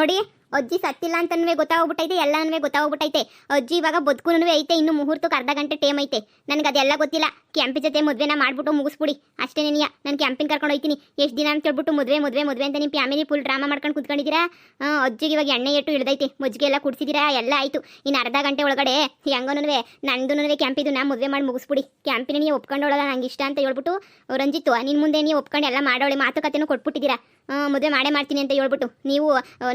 ನೋಡಿ ಅಜ್ಜಿ ಸತ್ತಿಲ್ಲ ಅಂತನೂ ಗೊತ್ತಾಗ್ಬಿಟ್ಟೈತೆ, ಎಲ್ಲನೂ ಗೊತ್ತಾಗ್ಬಿಟ್ಟೈತೆ. ಅಜ್ಜಿ ಇವಾಗ ಬದುಕುನೂ ಐತೆ, ಇನ್ನು ಮುಹೂರ್ತಕ್ಕೆ ಅರ್ಧ ಗಂಟೆ ಟೈಮ್ ಐತೆ. ನನಗೆ ಅದೆಲ್ಲ ಗೊತ್ತಿಲ್ಲ. ಕ್ಯಾಂಪಿ ಜೊತೆ ಮದುವೆನ ಮಾಡ್ಬಿಟ್ಟು ಮುಗಿಸ್ಬಿಡಿ ಅಷ್ಟೇ. ನೆನೆಯ ನಾನು ಕ್ಯಾಂಪಿನ ಕರ್ಕೊಂಡು ಹೋಗ್ತೀನಿ. ಎಷ್ಟು ದಿನ ಅಂತ ಹೇಳ್ಬಿಟ್ಟು ಮದುವೆ ಮದುವೆ ಮದುವೆ ಅಂತ ನಿಮ್ಮ ಫ್ಯಾಮಿಲಿ ಫುಲ್ ಡ್ರಾಮಾ ಮಾಡ್ಕೊಂಡು ಕುತ್ಕೊಂಡಿದ್ದೀರಾ. ಅಜ್ಜಿಗೆ ಇವಾಗ ಎಣ್ಣೆ ಎಟ್ಟು ಇಳ್ದೈತೆ, ಮಜ್ಜಿಗೆ ಎಲ್ಲ ಕುಡಿಸಿದ್ದೀರಾ, ಎಲ್ಲ ಆಯಿತು. ಇನ್ನು ಅರ್ಧ ಗಂಟೆ ಒಳಗಡೆ ಹೆಂಗನೂ ನಂದು ಕ್ಯಾಂಪಿದು ನಾ ಮದುವೆ ಮಾಡಿ ಮುಗಿಸ್ಬಿಡಿ. ಕ್ಯಾಂಪಿನ ನೀವು ಒಪ್ಕೊಂಡೋಳಲ್ಲ ನಂಗೆ ಇಷ್ಟ ಅಂತ ಹೇಳ್ಬಿಟ್ಟು ರಂಜಿತ್ತು ನಿನ್ನ ಮುಂದೆ ನೀವು ಒಪ್ಕೊಂಡು ಎಲ್ಲ ಮಾಡೋಳೆ ಮಾತುಕತೆನೂ ಕೊಟ್ಬಿಟ್ಟಿದ್ದೀರಾ. ಮದುವೆ ಮಾಡೇ ಮಾಡ್ತೀನಿ ಅಂತ ಹೇಳ್ಬಿಟ್ಟು ನೀವು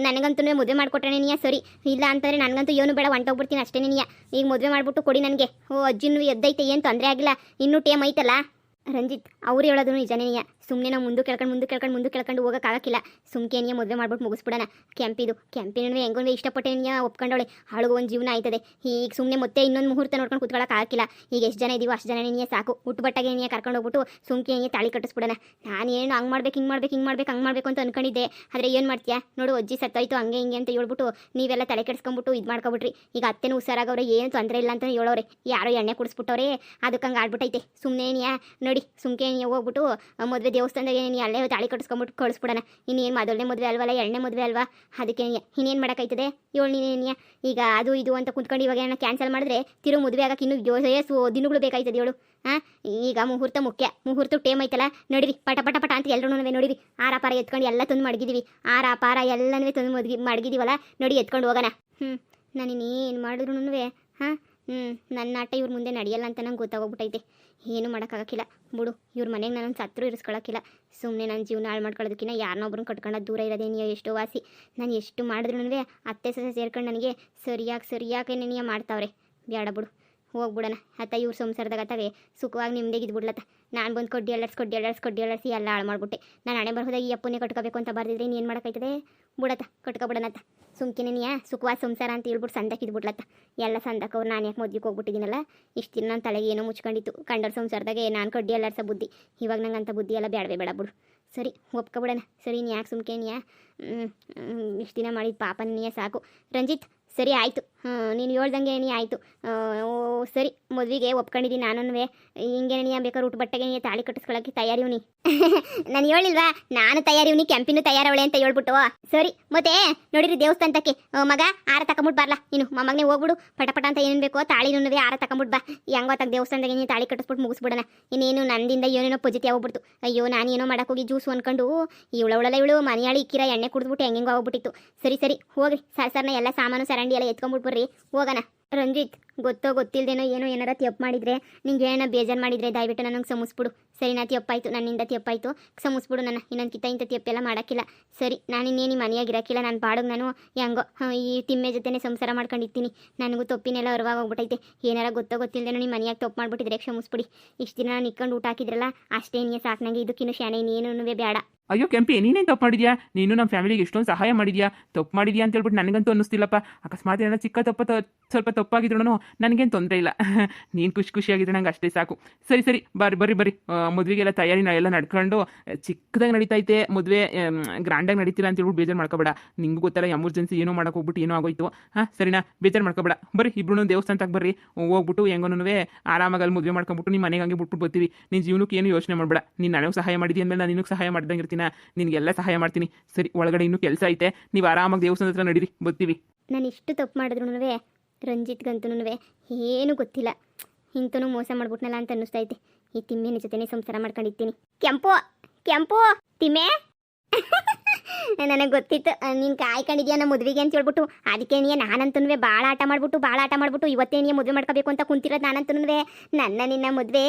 ನನಗಂತೂ ಮದುವೆ ಮಾಡಿಕೊಟ್ರೆ ನೀಯ ಸರಿ, ಇಲ್ಲ ಅಂತಂದರೆ ನನಗಂತೂ ಏನು ಬೇಡ, ಹೊಂಟೋಗ್ಬಿಡ್ತೀನಿ ಅಷ್ಟೇ. ನೀಯ ಈಗ ಮದುವೆ ಮಾಡಿಬಿಟ್ಟು ಕೊಡಿ ನನಗೆ. ಅಜ್ಜಿನೂ ಎದ್ದೈತೆ, ಏನು ತೊಂದರೆ ಆಗಿಲ್ಲ, ಇನ್ನೂ ಟೇಮ್ ಐತಲ್ಲ. ರಂಜಿತ್ ಅವ್ರು ಹೇಳೋದು ನಿಜನೇನಿಯ. ಸುಮ್ಮನೆ ನಾವು ಮುಂದೆ ಕೇಳ್ಕೊಂಡು ಹೋಗೋಕ್ಕಾಗಕ್ಕಿಲ್ಲ. ಸುಮ್ಕೇನಿಯ ಮದುವೆ ಮಾಡ್ಬಿಟ್ಟು ಮುಗಿಸ್ಬಿಡೋಣ. ಕ್ಯಾಂಪಿನೂ ಹೆಂಗೋ ಇಷ್ಟಪಟ್ಟೇನಿಯ ಒಪ್ಕೊಂಡವಳೆ, ಹಾಳು ಒಂದು ಜೀವನ ಆಯ್ತದೆ. ಈಗ ಸುಮ್ಮನೆ ಮತ್ತೆ ಇನ್ನೊಂದು ಮುಹೂರ್ತ ನೋಡ್ಕೊಂಡು ಕೂತ್ಕೊಳ್ಳೋಕ್ಕಾಗಕ್ಕಿಲ್ಲ. ಈಗ ಎಷ್ಟು ಜನ ಇದೀವೋ ಅಷ್ಟು ಜನನೇನಿಯ ಸಾಕು. ಹುಟ್ಟುಬಟ್ಟಾಗೆ ನೀಯ ಕರ್ಕೊಂಡು ಹೋಗ್ಬಿಟ್ಟು ಸುಮ್ಕೇನಿಯ ತಾಳಿ ಕಟ್ಟಿಸ್ಬಿಡೋಣ. ನಾನೇನು ಹಂಗೆ ಮಾಡ್ಬೇಕು ಹಂಗೆ ಮಾಡಬೇಕು ಅಂತ ಅನ್ಕೊಂಡಿದ್ದೆ. ಆದರೆ ಏನು ಮಾಡ್ತೀಯಾ ನೋಡು, ಅಜ್ಜಿ ಸತ್ತಾಯ್ತು ಹಂಗೆ ಹಿಂಗೆ ಅಂತ ಹೇಳ್ಬಿಟ್ಟು ನೀವೆಲ್ಲ ತಲೆ ಕೆಡಿಸ್ಕೊಂಬಿಟ್ಟು ಇದು ಮಾಡ್ಕೊಬಿಟ್ರಿ. ಈಗ ಅತ್ತೆನೂ ಹುಷಾರಾಗವ್ರೆ, ಏನು ತೊಂದರೆ ಇಲ್ಲ ಅಂತ ಹೇಳೋರೆ. ಯಾರೋ ಎಣ್ಣೆ ಕುಡಿಸ್ಬಿಟ್ಟವ್ರೆ, ಅದಕ್ಕೆ ಹಂಗೆ ಆಡ್ಬಿಟ್ಟೈತೆ. ಸುಮ್ಮನೆ ನೋಡಿ ಸುಮ್ಕೇನಿಯ ಹೋಗ್ಬಿಟ್ಟು ಮದುವೆ ದೇವಸ್ಥಾನದಾಗ ನೀನು ಅಲ್ಲೇ ತಾಳಿ ಕಟ್ಟಿಸ್ಕೊಂಬಿಟ್ಟು ಕಳಿಸ್ಬಿಡೋಣ. ಇನ್ನೇನು ಮೊದಲನೇ ಮದುವೆ ಅಲ್ವಲ್ಲ, ಎಣ್ಣೆ ಮದುವೆ ಅಲ್ವಾ, ಅದಕ್ಕೆ ಇನ್ನೇನು ಮಾಡೋಕ್ಕಾಯ್ತದೆ ಹೇಳು ನೀನೇನಿಯ. ಈಗ ಅದು ಇದು ಅಂತ ಕುತ್ಕೊಂಡು ಇವಾಗ ಏನೋ ಕ್ಯಾನ್ಸಲ್ ಮಾಡಿದ್ರೆ ತಿರು ಮದುವೆ ಆಗಕ್ಕೆ ಇನ್ನೂ ದಿನಗಳು ಬೇಕಾಯ್ತದೆ ಹೇಳು. ಈಗ ಮುಹೂರ್ತ ಮುಖ್ಯ, ಮುಹೂರ್ತ ಟೇಮ್ ಐತಲ್ಲ. ನೋಡಿರಿ ಪಟ ಪಟ ಪಟ ಅಂತ ಎಲ್ಲರೂ ನೋಡಿರಿ ಆರ ಪಾರ ಎತ್ಕೊಂಡು ಎಲ್ಲ ತಂದು ಮಡಗಿದ್ದೀವಿ. ಆರ ಪಾರ ಎಲ್ಲನೂ ತಂದು ಮಡಗಿದ್ದೀವಲ್ಲ, ನೋಡಿ ಎತ್ಕೊಂಡು ಹೋಗೋಣ. ನಾನು ಇನ್ನೇನು ಮಾಡಿದ್ರು ನನ್ನ ಆಟ ಇವ್ರ ಮುಂದೆ ನಡೆಯಲ್ಲ ಅಂತ ನಂಗೆ ಗೊತ್ತಾಗೋಗ್ಬಿಟ್ಟೈತೆ. ಏನೂ ಮಾಡೋಕ್ಕಾಗಕ್ಕಿಲ್ಲ ಬಿಡು. ಇವ್ರ ಮನೆಗೆ ನಾನು ಸತ್ರು ಇರಿಸ್ಕೊಳಕ್ಕಿಲ್ಲ. ಸುಮ್ಮನೆ ನನ್ನ ಜೀವನ ಹಾಳು ಮಾಡ್ಕೊಳ್ಳೋದಕ್ಕಿಂತ ಯಾರನ್ನೊಬ್ರನ್ನ ಕಟ್ಕೊಳ್ಳೋದು ದೂರ ಇರೋದೇನಿಯ ಎಷ್ಟೋ ವಾಸಿ. ನಾನು ಎಷ್ಟು ಮಾಡಿದ್ರು ಅತ್ತೆ ಸೊಸೆ ಸೇರ್ಕೊಂಡು ನನಗೆ ಸರಿಯಾಗಿ ನೆನೆಯ ಮಾಡ್ತಾವ್ರೆ. ಬೇಡ ಬಿಡು, ಹೋಗ್ಬಿಡೋಣ. ಅತ್ತ ಇವ್ರ ಸಂಸಾರದಾಗ ಅತ್ತಾಗೆ ಸುಖವಾಗಿ ನಿಮ್ದೇಗೆ ಇದ್ಬಿಡ್ಲತ್ತ. ನಾನು ಬಂದು ಕೊಡ್ಡಿ ಅಳ್ಳಾಡ್ಸಿ ಎಲ್ಲ ಹಾಳು ಮಾಡ್ಬಿಟ್ಟೆ. ನಾನು ಹಣೆ ಬರೋದಾಗ ಈ ಅಪ್ಪನೇ ಕಟ್ಕೋಬೇಕು ಅಂತ ಬರ್ದಿದ್ರೆ ಏನು ಮಾಡೋಕ್ಕಾಯ್ತದೆ. ಬಿಡತ್ತ ಕಟ್ಕೊಬಿಡೋಣತ್ತ. ಸುಮ್ಕಿನೇನಿಯ ಸುಖವಾದ ಸಂಸಾರ ಅಂತ ಹೇಳ್ಬಿಟ್ಟು ಸಂದಕ್ಕೆ ಇದ್ಬಿಡ್ಲತ್ತ. ಎಲ್ಲ ಸಂದಕ್ಕವ್ರು ನಾನು ಯಾಕೆ ಮದ್ವಿಗೆ ಹೋಗ್ಬಿಟ್ಟಿದ್ದೀನಲ್ಲ, ಇಷ್ಟು ದಿನ ನನ್ನ ತಲೆಗೆ ಏನೋ ಮುಚ್ಕೊಂಡಿತ್ತು. ಕಂಡರ ಸಂಸಾರದಾಗೆ ನಾನು ಕಡ್ಡಿ ಅಲ್ಲಾಡ್ಸೋ ಬುದ್ಧಿ. ಇವಾಗ ನಂಗೆ ಅಂಥ ಬುದ್ಧಿ ಎಲ್ಲ ಬೇಡವೇ ಬೇಡ ಬಿಡು. ಸರಿ ಒಪ್ಕೊಬಿಡೋಣ. ಸರಿ ನೀ ಯಾಕೆ ಸುಮ್ಕೇನಿಯ ಇಷ್ಟು ದಿನ ಮಾಡಿದ ಪಾಪ ನೀಯ ಸಾಕು. ರಂಜಿತ್ ಸರಿ ಆಯಿತು, ನೀನು ಹೇಳ್ದಂಗೆ ನೀ ಆಯಿತು. ಸರಿ ಮದುವೆಗೆ ಒಪ್ಕೊಂಡಿದ್ದೀನಿ ನಾನು. ಹಿಂಗೆ ನೀ ಬೇಕಾದ್ರೆ ಊಟ ಬಟ್ಟೆಗೆ ನೀ ತಾಳಿ ಕಟ್ಟಿಸ್ಕೊಳ್ಳೋಕ್ಕೆ ತಯಾರಿವ್ನಿ. ನಾನು ಹೇಳಿಲ್ವಾ ನಾನು ತಯಾರಿವ್ನಿ, ಕ್ಯಾಂಪಿನೂ ತಯಾರವಳೆ ಅಂತ ಹೇಳ್ಬಿಟ್ಟು. ಸರಿ ಮತ್ತೆ ನೋಡಿರಿ ದೇವಸ್ಥಾನಕ್ಕೆ ಮಗ ಆರ ತಕೊಂಬಿಟ್ಟು ಬರಲ್ಲ. ನೀನು ಮೊಮ್ಮಗನೇ ಹೋಗ್ಬಿಡು, ಪಟ ಅಂತ ಏನೇನು ಬೇಕೋ ತಾಳಿನೂ ಆರ ತಕೊಂಬಿಟ್ಟು ಬಾ. ಹೆಂಗೋ ತಗ ದೇವಸ್ಥಾನದಾಗೆ ನೀನು ತಾಳಿ ಕಟ್ಟಿಸ್ಬಿಟ್ಟು ಮುಗಿಸ್ಬಿಡೋಣ. ಇನ್ನೇನು ನಂದಿಂದ ಏನೇನೋ ಪೊಜಿಟಿ ಆಗ್ಬಿಡ್ತು. ಅಯ್ಯೋ ನಾನು ಏನೋ ಮಾಡೋಕ್ಕೋಗಿ ಜ್ಯೂಸು ಅಂದ್ಕೊಂಡು ಇವಳು ಮನೆಯಾಳಿ ಇಕ್ಕಿರ ಎಣ್ಣೆ ಕುಡಿದ್ಬಿಟ್ಟು ಹೆಂಗೆ ಹೋಗ್ಬಿಟ್ಟಿತ್ತು. ಸರಿ ಹೋಗ್ರಿ ಸರ್ನ ಎಲ್ಲ ಸಾಮಾನು ಸರಂಡಿ ಎಲ್ಲ ಎತ್ಕೊಂಡ್ಬಿಟ್ಟು ಬರ್ರಿ ಹೋಗೋಣ. ರಂಜಿತ್ ಗೊತ್ತಿಲ್ದೇನೋ ಏನಾರ ತಪ್ಪು ಮಾಡಿದರೆ ನಿಂಗೆ ಏನೋ ಬೇಜಾರು ಮಾಡಿದರೆ ದಯವಿಟ್ಟು ನನಗೆ ಕ್ಷಮಿಸ್ಬಿಡು. ಸರಿ ನಾ ತಪ್ಪಾಯಿತು, ನನ್ನಿಂದ ತಪ್ಪಾಯಿತು, ಕ್ಷಮಿಸ್ಬಿಡು. ನನ್ನ ಇನ್ನೊಂದು ಇಂಥ ತಪ್ಪೆಲ್ಲ ಮಾಡೋಕ್ಕಿಲ್ಲ. ಸರಿ ನಾನು ಇನ್ನೇನು ಮನೆಯಾಗಿರೋಕ್ಕಿಲ್ಲ. ನಾನು ಬಾಡುಗೆ ನಾನು ಹೆಂಗೋ ಈ ತಿಮ್ಮೆ ಜೊತೆನೇ ಸಂಸಾರ ಮಾಡ್ಕೊಂಡಿರ್ತೀನಿ. ನನಗೂ ತಪ್ಪಿನೆಲ್ಲ ಅರಿವಾಗಿ ಹೋಗ್ಬಿಟ್ಟೈತೆ. ಏನಾರ ಗೊತ್ತಿಲ್ದೇನೋ ನಿಮ್ಮ ಮನೆಯಾಗಿ ತಪ್ಪು ಮಾಡಿಬಿಟ್ಟಿದ್ರೆ ಕ್ಷಮಿಸ್ಬಿಡಿ. ಇಷ್ಟು ದಿನ ನಾನು ಇಕ್ಕೊಂಡು ಊಟ ಹಾಕಿದ್ರಲ್ಲ ಅಷ್ಟೇ ನೀ ಸಾಕು. ನನಗೆ ಇದಕ್ಕಿನ್ನೂ ಶಾನೆ ಇನ್ನೇನು ಬೇಡ. ಅಯ್ಯೋ ಕೆಂಪಿ, ನೀನೇನು ತಪ್ಪು ಮಾಡಿದ್ಯಾ? ನೀನು ನಮ್ಮ ಫ್ಯಾಮಿಲಿಗೆ ಎಷ್ಟೊಂದು ಸಹಾಯ ಮಾಡಿದ್ಯಾ. ತಪ್ಪು ಮಾಡಿದ್ಯಾ ಅಂತ ಹೇಳ್ಬಿಟ್ಟು ನನಗಂತೂ ಅನ್ನಿಸ್ತಿಲ್ಲಪ್ಪ. ಅಕಸ್ಮಾತ್ ಏನೋ ಚಿಕ್ಕ ಸ್ವಲ್ಪ ತಪ್ಪಾಗಿದ್ರು ನನಗೇನು ತೊಂದರೆ ಇಲ್ಲ. ನೀನು ಖುಷಿಯಾಗಿದ್ರೆ ನಂಗೆ ಅಷ್ಟೇ ಸಾಕು. ಸರಿ ಬರ್ರಿ ಮದುವೆಗೆಲ್ಲ ತಯಾರಿ ಎಲ್ಲ ನಡ್ಕೊಂಡು ಚಿಕ್ಕದಾಗಿ ನಡೀತೈತೆ ಮದುವೆ, ಗ್ರ್ಯಾಂಡಾಗಿ ನಡೀತಿಲ್ಲ ಅಂತ ಹೇಳ್ಬಿಟ್ಟು ಬೇಜಾರು ಮಾಡ್ಕೊಬೇಡ. ನಿಂಗೂ ಗೊತ್ತಲ್ಲ ಎಮರ್ಜೆನ್ಸಿ ಏನೋ ಮಾಡೋಕೆ ಹೋಗ್ಬಿಟ್ಟು ಏನೋ ಆಗೋಯ್ತು. ಸರಿನಾ, ಬೇಜಾರು ಮಾಡ್ಕೊಬೇಡ. ಬರ್ರಿ ಇಬ್ರು ದೇವಸ್ಥಾನಕ್ಕೆ ಬರ್ರಿ, ಹೋಗ್ಬಿಟ್ಟು ಹೆಂಗೋನು ಆರಾಮಾಗಿ ಅಲ್ಲಿ ಮದುವೆ ಮಾಡ್ಕೊಂಬಿಟ್ಟು ನಿಮ್ಮ ಮನೆಗೆ ಹಂಗೆ ಬಿಟ್ಬಿಟ್ಟು ಬರ್ತೀವಿ. ನಿನ್ನ ಜೀವನಕ್ಕೆ ಏನು ಯೋಚನೆ ಮಾಡಬೇಡ. ನೀನು ನನಗೆ ಸಹಾಯ ಮಾಡಿದ್ಯ ಅಂದಮೇಲೆ ನಾನು ನಿನಗೆ ಸಹಾಯ ಮಾಡ್ದಂಗೆ ಇರ್ತೀನಿ, ನಿನಗೆಲ್ಲ ಸಹಾಯ ಮಾಡ್ತೀನಿ. ಸರಿ, ಒಳಗಡೆ ಇನ್ನೂ ಕೆಲಸ ಐತೆ, ನೀವು ಆರಾಮಾಗಿ ದೇವಸ್ಥಾನದ ಹತ್ರ ನಡೀರಿ, ಬರ್ತೀವಿ. ನಾನು ಇಷ್ಟು ತಪ್ಪು ಮಾಡಿದ್ರು ರಂಜಿತ್ಗಂತೂ ಏನೂ ಗೊತ್ತಿಲ್ಲ. ಇಂತನೂ ಮೋಸ ಮಾಡ್ಬಿಟ್ನಲ್ಲ ಅಂತ ಅನ್ನಿಸ್ತೈತೆ. ಈ ತಿಮ್ಮೆನ ಜೊತೆನೇ ಸಂಸಾರ ಮಾಡ್ಕೊಂಡಿರ್ತೀನಿ. ಕೆಂಪು ತಿಮ್ಮೆ ನನಗೆ ಗೊತ್ತಿತ್ತು ನೀನು ಕಾಯ್ಕೊಂಡಿದ್ಯಾ ನಮ್ಮ ಮದುವೆಗೆ ಅಂತ ಹೇಳ್ಬಿಟ್ಟು. ಅದಕ್ಕೆ ನೀ ನಾನಂತೂ ಭಾಳ ಆಟ ಮಾಡ್ಬಿಟ್ಟು ಇವತ್ತೇ ನೀ ಮದುವೆ ಮಾಡ್ಕೋಬೇಕು ಅಂತ ಕುಂತಿರೋದು. ನಾನಂತೂ ನಿನ್ನ ಮದುವೆ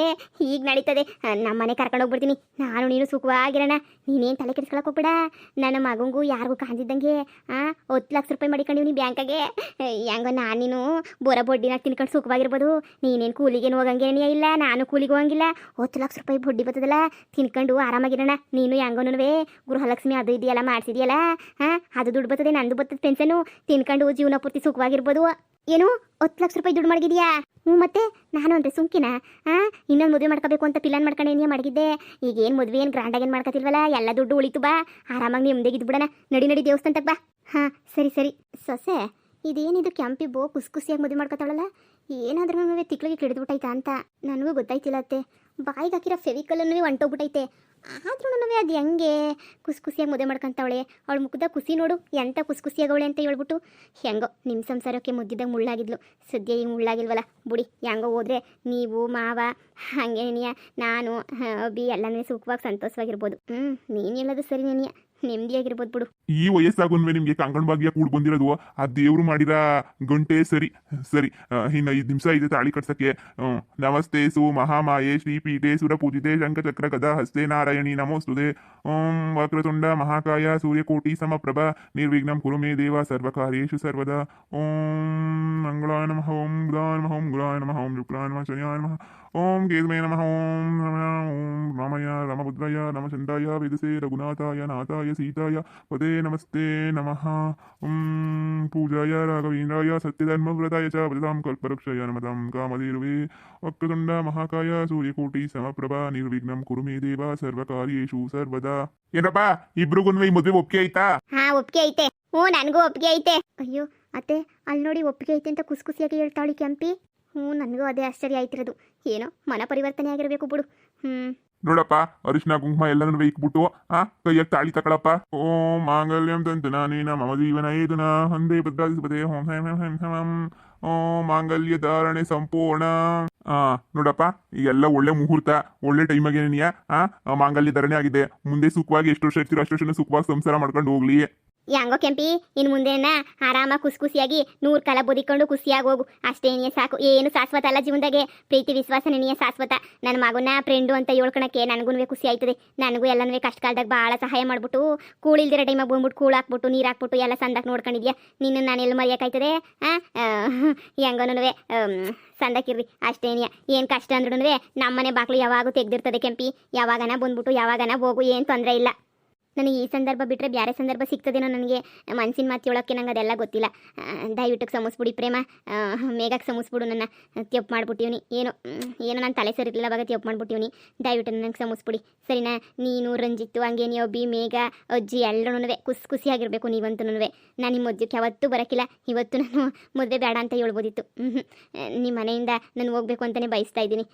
ಈಗ ನಡೀತದೆ. ನಮ್ಮ ಮನೆ ಕರ್ಕೊಂಡು ಹೋಗ್ಬಿಡ್ತೀನಿ. ನಾನು ನೀನು ಸುಖವಾಗಿರೋಣ. ನೀನೇನು ತಲೆ ಕೆಡಿಸ್ಕೊಳಕ್ಕೆ ಹೋಗ್ಬೇಡ. ನನ್ನ ಮಗಂಗೂ ಯಾರಿಗೂ ಕಾಂದಿದ್ದಂಗೆ 10 ಲಕ್ಷ ರೂಪಾಯಿ ಮಾಡಿಕೊಂಡಿವ್ನಿ ಬ್ಯಾಂಕಾಗೆ. ಹೆಂಗೋ ನಾನು ನೀನು ಬಡ್ಡಿನಾಗ ತಿನ್ಕೊಂಡು ಸುಖವಾಗಿರ್ಬೋದು. ನೀನೇನು ಕೂಲಿಗೇನು ಹೋಗಂಗೇನೇ ಇಲ್ಲ, ನಾನು ಕೂಲಿಗೆ ಹೋಗಂಗಿಲ್ಲ. 10 ಲಕ್ಷ ರೂಪಾಯಿ ಬಡ್ಡಿ ಬರ್ತದಲ್ಲ, ತಿನ್ಕೊಂಡು ಆರಾಮಾಗಿರೋಣ. ನೀನು ಹೆಂಗೋನು ಗೃಹಲಕ್ಷ್ಮಿ ಅದು ಇದೆಯಲ್ಲ ಮಾಡಿಸಿದೆಯಲ್ಲ, ಅದು ದುಡ್ಡು ಬರ್ತದೆ, ನಂದು ಬರ್ತದೆ ಪೆನ್ಷನು. ತಿನ್ಕೊಂಡು ಜೀವನ ಪೂರ್ತಿ ಸುಖವಾಗಿರ್ಬೋದು. ಏನು 10 ಲಕ್ಷ ರೂಪಾಯಿ ದುಡ್ಡು ಮಡಗಿದ್ಯಾ? ಮತ್ತೆ ನಾನು ಅಂದರೆ ಸುಮ್ಕಿನ ಇನ್ನೊಂದು ಮದುವೆ ಮಾಡ್ಕೋಬೇಕು ಅಂತ ಪ್ಲಾನ್ ಮಾಡ್ಕೊಂಡೇನೇ ಮಡಗಿದ್ದೆ. ಈಗ ಏನು ಮದುವೆ ಏನು ಗ್ರ್ಯಾಂಡಾಗೇನು ಮಾಡ್ಕೊತಿಲ್ವಲ್ಲ, ಎಲ್ಲ ದುಡ್ಡು ಉಳಿತು. ಬಾ ಆರಾಮಾಗಿ ನಿಮ್ದೇಗಿದ್ದು ಬಿಡೋಣ. ನಡಿ ದೇವಸ್ಥಾನಕ್ಕೆ ಬಾ. ಸರಿ ಸೊಸೆ, ಇದೇನಿದು ಕ್ಯಾಂಪಿ ಖುಷಿಯಾಗಿ ಮದುವೆ ಮಾಡ್ಕೊತಾಳಲ್ಲ, ಏನಾದ್ರೂ ತಿಕ್ಳಿಗೆ ಕೆಡ್ದುಬಿಟ್ಟೈತಾ ಅಂತ ನನಗೂ ಗೊತ್ತಾಯ್ತಿಲ್ಲ ಅತ್ತೆ. ಬಾಯಿಗೆ ಹಾಕಿರೋ ಫೆವಿಕಲ್ಲೂ ಹೊಂಟೋಗ್ಬಿಟ್ಟೈತೆ. ಆದ್ರೂ ಅದು ಹೆಂಗೆ ಖುಷಿಯಾಗಿ ಮದುವೆ ಮಾಡ್ಕೊಂತವಳೆ. ಅವಳ ಮುಖದ ಖುಷಿ ನೋಡು, ಎಂಥ ಖುಷಿಯಾಗವಳೆ ಅಂತ ಹೇಳ್ಬಿಟ್ಟು. ಹೆಂಗೋ ನಿಮ್ಮ ಸಂಸಾರಕ್ಕೆ ಮುದ್ದಿದ್ದಾಗ ಮುಳ್ಳಾಗಿದ್ಲು, ಸದ್ಯ ಈಗ ಮುಳ್ಳಾಗಿಲ್ವಲ್ಲ ಬುಡಿ. ಹೆಂಗೋ ಹೋದ್ರೆ ನೀವು ಮಾವ ಹಂಗೆ ನಾನು ಅಬ್ಬಿ ಎಲ್ಲನೇ ಸುಖವಾಗಿ ಸಂತೋಷವಾಗಿರ್ಬೋದು. ನೀನು ಹೇಳೋದು ಸರಿ ನೆನೆಯ, ನೆಮ್ಮದಿಯಾಗಿರ್ಬೋದು ಬಿಡು. ಈ ವಯಸ್ಸಾಗೊಂಡ್ವೆ ನಿಮ್ಗೆ ಕಂಕಣ ಭಾಗ್ಯ ಕೂಡ್ ಬಂದಿರೋದು ಆ ದೇವ್ರು ಮಾಡಿರ ಗಂಟೆ ಸರಿ ಸರಿ. ಇನ್ನು 5 ನಿಮಿಷ ಇದೆ ತಾಳಿ ಕಟ್ಸಕ್ಕೆ. ನಮಸ್ತೆ ಸು ಮಹಾಮಾಯೆ ಶ್ರೀ ಪೀಠೆ ಸುರ ಪೂಜಿತೆ ಶಂಖಚಕ್ರ ಗದಾ ಹಸ್ತೆ ನಾರಾಯಣಿ ನಮೋಸ್ತುತೆ. ಓಂ ವಕ್ರತುಂಡ ಮಹಾಕಾಯ ಸೂರ್ಯಕೋಟಿ ಸಮಪ್ರಭ ನಿರ್ವಿಘ್ನಂ ಕುರು ಮೇ ದೇವ ಸರ್ವಕಾರ್ಯೇಷು ಸರ್ವದಾ. ಓಂ ಮಂಗಳಾಯ ನಮಃ, ಓಂ ಗುರಾಯ ನಮಃ, ಓಂ ಗುರಾಯ ನಮಃ, ಓಂ ಶುಕ್ರಾಯ ನಮಃ, ಶನಿಯಾಯ ನಮಃ, ಓಂ ಕೇತುಮೇ ನಮಃ, ಓಂ ರಾಮಯ ರಾಮಭದ್ರಾಯ ರಾಮಚಂದ್ರಾಯ ವೇದಸೆ ರಘುನಾಥಾಯ ನಾಥಾಯ ಸೀತಾಯ ಪದೇ ನಮಸ್ತೆ ನಮಃ. ಪೂಜಾಯ ರಾಘವೇಂದ್ರಾಯ ಸತ್ಯಧರ್ಮವ್ರತಾಯ ಚ ವದತಾಂ ಕಲ್ಪವೃಕ್ಷಾಯ ನಮತಾಂ ಕಾಮಧೇನುವೇ. ವಕ್ರತುಂಡ ಮಹಾಕಾಯ ಸೂರ್ಯಕೋಟಿ ಸಮಪ್ರಭಾ ನಿರ್ವಿಘ್ನಂ ಕುರು ಮೇ ದೇವ ಸರ್ವಕಾರ್ಯೇಷು ಸರ್ವದಾ. ಏನಪ್ಪ ಇಬ್ರಿಗೂ ಈ ಮದುವೆ ಒಪ್ಪಿಗೆ ಆಯ್ತಾ? ಹಾ ಒಪ್ಪಿಗೆ ಐತೆ. ನನಗೂ ಒಪ್ಪಿಗೆ ಐತೆ. ಅಯ್ಯೋ ಅತ್ತೆ, ಅಲ್ಲಿ ನೋಡಿ ಒಪ್ಪಿಗೆ ಐತೆ ಅಂತ ಖುಷಿಯಾಗಿ ಹೇಳ್ತಾಳಿ ಕೆಂಪಿ. ನನಗೂ ಅದೇ ಆಶ್ಚರ್ಯ ಆಯ್ತಿರೋದು. ಏನೋ ಮನ ಪರಿವರ್ತನೆ ಆಗಿರ್ಬೇಕು ಬಿಡು. ನೋಡಪ್ಪ, ಅರಿಶಿನ ಕುಂಕುಮ ಎಲ್ಲನೂ ಇಕ್ಬಿಟ್ಟು ಕೈಯಾಗ ತಾಳಿ ತಕೊಳಪ್ಪ. ಓಂ ಮಾಂಗಲ್ಯಂ ತಂತುನಾ ನೀನ ಮಮ ಜೀವನ ಏದುನ ಹಂದೇ ಬದ್ಧಾಧಿಪತೆ ಓಂ ಹಂ ಹಂ ಹಂ ಹಂ. ಓಂ ಮಾಂಗಲ್ಯ ಧಾರಣೆ ಸಂಪೂರ್ಣ. ನೋಡಪ್ಪ, ಈಗೆಲ್ಲ ಒಳ್ಳೆ ಮುಹೂರ್ತ, ಒಳ್ಳೆ ಟೈಮಾಗೆ ನೀಯ ಮಾಂಗಲ್ಯ ಧಾರಣೆ ಆಗಿದೆ. ಮುಂದೆ ಸುಖವಾಗಿ ಎಷ್ಟು ವರ್ಷ ಇರ್ತೀರೋ ಅಷ್ಟು ವರ್ಷ ಸುಖವಾಗಿ ಸಂಸಾರ ಮಾಡ್ಕೊಂಡು ಹೋಗ್ಲಿ. ಹೆಂಗೋ ಕೆಂಪಿ, ಇನ್ನು ಮುಂದೆನ ಆರಾಮಾಗಿ ಖುಷಿಯಾಗಿ 100 ಕಾಲ ಬದುಕೊಂಡು ಖುಷಿಯಾಗಿ ಹೋಗು. ಅಷ್ಟೇ ನೀ ಸಾಕು. ಏನು ಶಾಶ್ವತ ಅಲ್ಲ ಜೀವನದಾಗೆ, ಪ್ರೀತಿ ವಿಶ್ವಾಸ ನೀ ಶಾಶ್ವತ. ನನ್ನ ಮಗನ ಫ್ರೆಂಡು ಅಂತ ಹೇಳ್ಕೊಳಕ್ಕೆ ನನಗೂ ಖುಷಿ ಆಯ್ತದೆ. ನನಗೂ ಎಲ್ಲನೂ ಕಷ್ಟ ಕಾಲದಾಗ ಭಾಳ ಸಹಾಯ ಮಾಡ್ಬಿಟ್ಟು ಕೂಳಿಲ್ದಿರೋ ಟೈಮಾಗ ಬಂದ್ಬಿಟ್ಟು ಕೂಳು ಹಾಕ್ಬಿಟ್ಟು ನೀರು ಹಾಕ್ಬಿಟ್ಟು ಎಲ್ಲ ಸಂದಾಕ್ ನೋಡ್ಕೊಂಡಿದ್ಯಾ. ನಿನ್ನ ನಾನು ಎಲ್ಲಿ ಮರೆಯೋಕ್ಕಾಯ್ತದೆ? ಹೆಂಗೋನು ಸಂದಕ್ಕಿರ್ರಿ ಅಷ್ಟೇ. ಏನು ಕಷ್ಟ ಅಂದ್ರೂ ನಮ್ಮನೆ ಬಾಕ್ಲು ಯಾವಾಗೂ ತೆಗ್ದಿರ್ತದೆ ಕೆಂಪಿ. ಯಾವಾಗನ ಬಂದ್ಬಿಟ್ಟು ಯಾವಾಗನ ಹೋಗು, ಏನು ತೊಂದರೆ ಇಲ್ಲ. ನನಗೆ ಈ ಸಂದರ್ಭ ಬಿಟ್ಟರೆ ಬೇರೆ ಸಂದರ್ಭ ಸಿಗ್ತದೇನೋ ನನಗೆ. ಮನ್ಸಿನ ಮಾತು ಹೇಳೋಕ್ಕೆ ನಂಗೆ ಅದೆಲ್ಲ ಗೊತ್ತಿಲ್ಲ. ದಯವಿಟ್ಟು ಕ್ಷಮಿಸ್ಬಿಡಿ ಪ್ರೇಮ, ಮೇಘಕ್ಕೆ ಕ್ಷಮಿಸ್ಬಿಡು. ನನ್ನ ತಪ್ಪು ಮಾಡ್ಬಿಟ್ಟಿವ್ನಿ. ಏನೋ ನಾನು ತಲೆ ಸರಿಲಿಲ್ಲ, ಅವಾಗ ತಪ್ಪು ಮಾಡ್ಬಿಟ್ಟಿವ್ನಿ. ದಯವಿಟ್ಟು ನನಗೆ ಕ್ಷಮಿಸ್ಬಿಡಿ ಸರಿನಾ? ನೀನು ರಂಜಿತ್ತು ಹಂಗೆ ನೀವು ಒಬ್ಬಿ ಮೇಘ ಅಜ್ಜಿ ಎಲ್ಲರೂ ಖುಷಿಯಾಗಿರಬೇಕು. ನೀವಂತೂ ನಾನು ನಿಮ್ಮ ಮದುವೆಗೆ ಯಾವತ್ತೂ ಬರೋಕ್ಕಿಲ್ಲ. ಇವತ್ತು ನಾನು ಮದುವೆ ಬೇಡ ಅಂತ ಹೇಳ್ಬೋದಿತ್ತು. ನಿಮ್ಮ ಮನೆಯಿಂದ ನಾನು ಹೋಗ್ಬೇಕು ಅಂತಲೇ ಬಯಸ್ತಾ ಇದ್ದೀನಿ.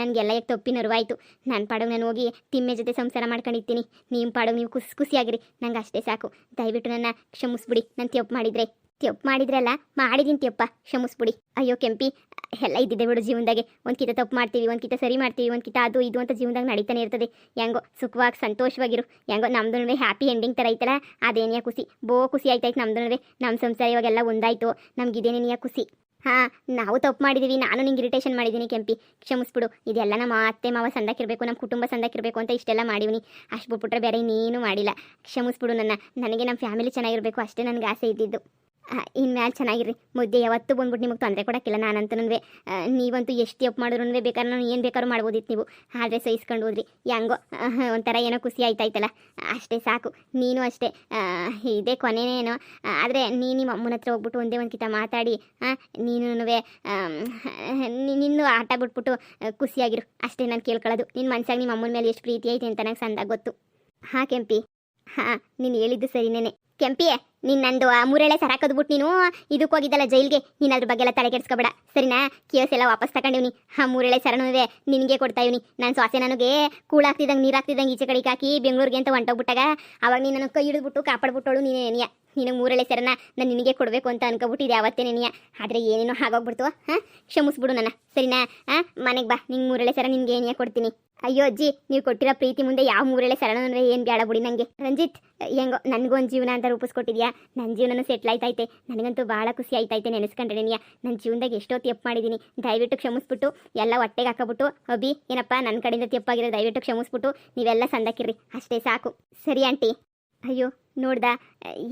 ನನಗೆಲ್ಲ ಯಾಕೆ ತಪ್ಪಿ ನರುವಾಯಿತು. ನನ್ನ ಪಾಡೋಗಿ ನಾನು ಹೋಗಿ ತಿಮ್ಮೆ ಜೊತೆ ಸಂಸಾರ ಮಾಡ್ಕೊಂಡಿರ್ತೀನಿ. ನಿಮ್ಮ ಪಾಡೋಗಿ ನೀವು ಖುಷಿಯಾಗಿರಿ. ನಂಗೆ ಅಷ್ಟೇ ಸಾಕು. ದಯವಿಟ್ಟು ನನ್ನ ಕ್ಷಮಿಸ್ಬಿಡಿ. ನಾನು ತಪ್ಪು ಮಾಡಿದ್ರಲ್ಲ, ಮಾಡಿದ್ದೀನಿ ತಪ್ಪ, ಕ್ಷಮಿಸ್ಬಿಡಿ. ಅಯ್ಯೋ ಕೆಂಪಿ, ಎಲ್ಲ ಇದ್ದಿದೆ ಬಿಡು ಜೀವನದಾಗೆ. ಒಂದು ಕಿತ ತಪ್ಪು ಮಾಡ್ತೀವಿ, ಒಂದು ಕಿತ ಸರಿ ಮಾಡ್ತೀವಿ, ಒಂದು ಕಿತ ಅದು ಇದು ಅಂತ ಜೀವನದಾಗ ನಡೀತಾನೆ ಇರ್ತದೆ. ಹೆಂಗೋ ಸುಖವಾಗಿ ಸಂತೋಷವಾಗಿರು. ಹೆಂಗೋ ನಮ್ದು ಹ್ಯಾಪಿ ಎಂಡಿಂಗ್ ಥರ ಐತಲ್ಲ, ಅದೇನಿಯ ಖುಷಿ. ಖುಷಿ ಆಯ್ತಾಯ್ತು ನಮ್ದು. ನಮ್ಮ ಸಂಸಾರ ಇವಾಗೆಲ್ಲ ಒಂದಾಯ್ತು. ನಮ್ಗಿದೇನೇನಿಯ ಖುಷಿ. ನಾವು ತಪ್ಪು ಮಾಡಿದ್ದೀವಿ. ನಾನು ನಿಂಗೆ ಇರಿಟೇಷನ್ ಮಾಡಿದ್ದೀನಿ ಕೆಂಪಿ, ಕ್ಷಮಿಸ್ಬಿಡು. ಇದೆಲ್ಲ ನಮ್ಮ ಅತ್ತೆ ಮಾವ ಸಂದಾಕಿರಬೇಕು, ನಮ್ಮ ಕುಟುಂಬ ಸಂದಾಕಿರಬೇಕು ಅಂತ ಇಷ್ಟೆಲ್ಲ ಮಾಡಿವಿನಿ. ಅಷ್ಟು ಬಿಟ್ಬಿಟ್ರೆ ಬೇರೆ ಇನ್ನೇನು ಮಾಡಿಲ್ಲ. ಕ್ಷಮಿಸ್ಬಿಡು. ನನಗೆ ನಮ್ಮ ಫ್ಯಾಮಿಲಿ ಚೆನ್ನಾಗಿರಬೇಕು ಅಷ್ಟೇ ನನಗೆ ಆಸೆ ಇದ್ದಿದ್ದು. ಇನ್ಮೇಲೆ ಚೆನ್ನಾಗಿರ್ರಿ. ಮುದ್ದೆ ಯಾವತ್ತೂ ಬಂದ್ಬಿಟ್ಟು ನಿಮಗೆ ತೊಂದರೆ ಕೊಡೋಕ್ಕಿಲ್ಲ. ನಾನಂತೂ ನೀವಂತೂ ಎಷ್ಟು ತಪ್ಪು ಮಾಡಿದ್ರು ಬೇಕಾದ್ರೆ ನಾನು ಏನು ಬೇಕಾದ್ರೂ ಮಾಡ್ಬೋದಿತ್ತು ನೀವು. ಆದರೆ ಸಹಿಸ್ಕೊಂಡು ಹೋದ್ರಿ. ಹೆಂಗೋ ಒಂಥರ ಏನೋ ಖುಷಿ ಆಯ್ತಾಯ್ತಲ್ಲ, ಅಷ್ಟೇ ಸಾಕು. ನೀನು ಅಷ್ಟೇ, ಇದೇ ಕೊನೆನೇನೋ. ಆದರೆ ನಿಮ್ಮ ಅಮ್ಮನ ಹತ್ರ ಹೋಗ್ಬಿಟ್ಟು ಒಂದೇ ಒಂದು ಕಿತ ಮಾತಾಡಿ ನೀನು ನಿನ್ನೂ ಆಟ ಬಿಟ್ಬಿಟ್ಟು ಖುಷಿಯಾಗಿರು ಅಷ್ಟೇ. ನಾನು ಕೇಳ್ಕೊಳ್ಳೋದು ನಿನ್ನ ಮನ್ಸಾಗ ನಿಮ್ಮ ಅಮ್ಮನ ಮೇಲೆ ಎಷ್ಟು ಪ್ರೀತಿ ಐತೆ ಅಂತ ನಂಗೆ ಸಂದಾಗ ಗೊತ್ತು. ಕೆಂಪಿ, ನೀನು ಹೇಳಿದ್ದು ಸರಿನೇನೆ ಕೆಂಪಿಯೇ. ನಂದು 3 ಎಳೆ ಸರ ಕದ್ಬಿಟ್ಟು ನೀನು ಇದಕ್ಕೆ ಹೋಗಿದ್ದಲ್ಲ ಜೈಲ್ಗೆ, ನೀನು ಅದ್ರ ಬಗ್ಗೆ ಎಲ್ಲ ತಲೆ ಕೆಡಿಸ್ಕೊಬೇಡ ಸರಿನಾ? ಕೇಸ್ ಎಲ್ಲ ವಾಪಸ್ ತಗೊಂಡಿವ್ನಿ. 3 ಎಳೆ ಸರನೂ ನಿನಗೆ ಕೊಡ್ತಾ ಇವ್ನಿ. ನಾನು ಸೊಸೆ ನನಗೆ ಕೂಳಾಗ್ತಿದ್ದಂಗೆ ನೀರು ಹಾಕ್ತಿದ್ದಂಗೆ ಈಚೆ ಕಡೆಗೆ ಹಾಕಿ ಬೆಂಗಳೂರಿಗೆ ಅಂತ ಹೊಂಟೋಗ್ಬಿಟ್ಟಾಗ ಅವಾಗ ನೀನು ನನಗೆ ಕೈ ಹಿಡಿದ್ಬಿಟ್ಟು ಕಾಪಾಡ್ಬಿಟ್ಟೋಳು ನೀನೇನಿಯ. ನಿನಗೆ 3 ಎಳೆ ಸರನ ನಾನು ನಿನಗೆ ಕೊಡಬೇಕು ಅಂತ ಅನ್ಕೊಬಿಟ್ಟಿದ್ದೆ ಯಾವತ್ತೇನೇನಿಯ. ಆದರೆ ಏನೇನೋ ಆಗೋಗ್ಬಿಡ್ತು. ಕ್ಷಮಿಸ್ಬಿಡು ನನ್ನ ಸರಿನಾ? ಮನೆಗೆ ಬಾ, ನಿಂಗೆ 3 ಎಳೆ ಸರ ನಿನ್ಗೆ ಏನಿಯ ಕೊಡ್ತೀನಿ. ಅಯ್ಯೋ ಅಜ್ಜಿ, ನೀವು ಕೊಟ್ಟಿರೋ ಪ್ರೀತಿ ಮುಂದೆ ಯಾವ 3 ಎಳೆ ಸರನೂ ಏನು ಬೇಡ ಬಿಡಿ ನನಗೆ. ರಂಜಿತ್, ಹೆಂಗೋ ನನಗೊಂದು ಜೀವನ ಅಂತ ರೂಪಿಸ್ಕೊಟ್ಟಿದ್ಯಾ. ನನ್ನ ಜೀವನನೂ ಸೆಟ್ಲ್ ಆಯ್ತೈತೆ. ನನಗಂತೂ ಭಾಳ ಖುಷಿ ಆಯ್ತೈತೆ ನೆನೆಸ್ಕೊಂಡ್ರೆ. ನನ್ನ ಜೀವನದಾಗ ಎಷ್ಟೋ ತಪ್ಪು ಮಾಡಿದ್ದೀನಿ. ದಯವಿಟ್ಟು ಕ್ಷಮಿಸ್ಬಿಟ್ಟು ಎಲ್ಲ ಹೊಟ್ಟೆಗೆ ಹಾಕೋಬಿಟ್ಟು ಅಬ್ಬಿ ಏನಪ್ಪ ನನ್ನ ಕಡೆಯಿಂದ ತಪ್ಪಾಗಿರೋ ದಯವಿಟ್ಟು ಕ್ಷಮಿಸ್ಬಿಟ್ಟು ನೀವೆಲ್ಲ ಸಂದಕ್ಕಿರ್ರಿ ಅಷ್ಟೇ ಸಾಕು. ಸರಿ ಆಂಟಿ? ಅಯ್ಯೋ ನೋಡ್ದಾ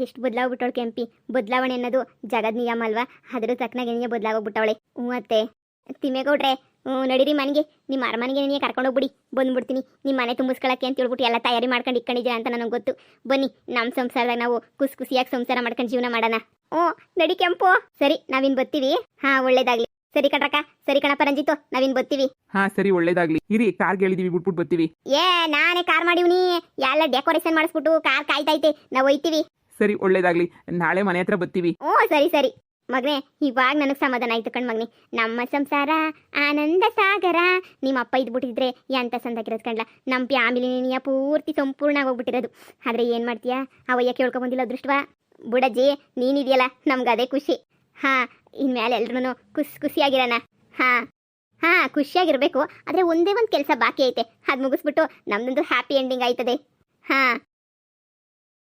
ಎಷ್ಟು ಬದಲಾಗ್ಬಿಟ್ಟವಳು ಕೆಂಪಿ. ಬದಲಾವಣೆ ಅನ್ನೋದು ಜಗದ್ ನಿಯಮ ಅಲ್ವಾ? ಅದ್ರ ತಕ್ಕನಾಗೆ ನಿನಗೆ ಬದಲಾಗೋಗ್ಬಿಟ್ಟವಳೆ. ಅತ್ತೆ ತಿಮ್ಮೇಗೌಡ್ರೆ, ನಡೀರಿ ಮನೆಗೆ. ನಿಮ್ಮ ಅರಮನೆಗೆ ನೀನು ಕರ್ಕೊಂಡೋಗ್ಬಿಡಿ, ಬಂದ್ಬಿಡ್ತೀನಿ. ನಿಮ್ಮ ಮನೆ ತುಂಬಿಸ್ಕೊಳ್ಳೋಕ್ಕೆ ಅಂತ ಹೇಳ್ಬಿಟ್ಟು ಎಲ್ಲ ತಯಾರಿ ಮಾಡ್ಕೊಂಡು ಇಟ್ಕೊಂಡಿದ್ದೀರಾ ಅಂತ ನನಗೆ ಗೊತ್ತು. ಬನ್ನಿ, ನಮ್ಮ ಸಂಸಾರದಾಗ ನಾವು ಖುಷಿಯಾಗಿ ಸಂಸಾರ ಮಾಡ್ಕೊಂಡು ಜೀವನ ಮಾಡೋಣ. ನಡಿ ಕೆಂಪು. ಸರಿ, ನಾವಿನ್ ಬರ್ತೀವಿ. ಒಳ್ಳೇದಾಗ್ಲಿ. ಸರಿ ಕಣ್ರಕ್ಕ. ಸರಿ ಕಣಪ್ಪ ರಂಜಿತ್ತು, ನಾವಿನ್ ಬರ್ತೀವಿ. ಸರಿ ಒಳ್ಳೇದಾಗ್ಲಿ. ಇರಿ, ಕಾರ್ಗೆ ಹೇಳಿದೀವಿ, ಬಿಟ್ಬಿಟ್ಟು ಬರ್ತೀವಿ. ನಾನೇ ಕಾರ್ ಮಾಡಿವ್ನಿ. ಎಲ್ಲ ಡೆಕೋರೇಷನ್ ಮಾಡಿಸ್ಬಿಟ್ಟು ಕಾರ್ ಕಾಯ್ತೈತೆ, ನಾವು ಹೋಯ್ತೀವಿ. ಸರಿ ಒಳ್ಳೇದಾಗ್ಲಿ. ನಾಳೆ ಮನೆ ಹತ್ರ ಬರ್ತೀವಿ. ಸರಿ. ಮಗನೇ ಇವಾಗ ನನಗೆ ಸಮಾಧಾನ ಆಯ್ತು ಕಣ್ ಮಗನೇ. ನಮ್ಮ ಸಂಸಾರ ಆನಂದ ಸಾಗರ. ನಿಮ್ಮ ಅಪ್ಪ ಇದ್ಬಿಟ್ಟಿದ್ರೆ ಎಂತ ಸಂದಾಗಿರೋದು ಕಣ್ಲ. ನಮ್ಮ ಫ್ಯಾಮಿಲಿ ನೀನಿಯ ಪೂರ್ತಿ ಸಂಪೂರ್ಣ ಹೋಗ್ಬಿಟ್ಟಿರೋದು. ಆದರೆ ಏನು ಮಾಡ್ತೀಯಾ, ಅವಯ್ಯ ಕೇಳ್ಕೊಂಬಂದಿಲ್ಲ ಅದೃಷ್ಟವಾ. ಬುಡಜ್ಜಿ ನೀನಿದೆಯಲ್ಲ ನಮ್ಗೆ ಅದೇ ಖುಷಿ. ಹಾಂ, ಇನ್ಮೇಲೆ ಎಲ್ರೂ ಖುಷಿಯಾಗಿರೋಣ. ಹಾಂ ಖುಷಿಯಾಗಿರ್ಬೇಕು. ಆದರೆ ಒಂದೇ ಒಂದು ಕೆಲಸ ಬಾಕಿ ಐತೆ, ಅದು ಮುಗಿಸ್ಬಿಟ್ಟು ನಮ್ದೊಂದು ಹ್ಯಾಪಿ ಎಂಡಿಂಗ್ ಆಯ್ತದೆ. ಹಾಂ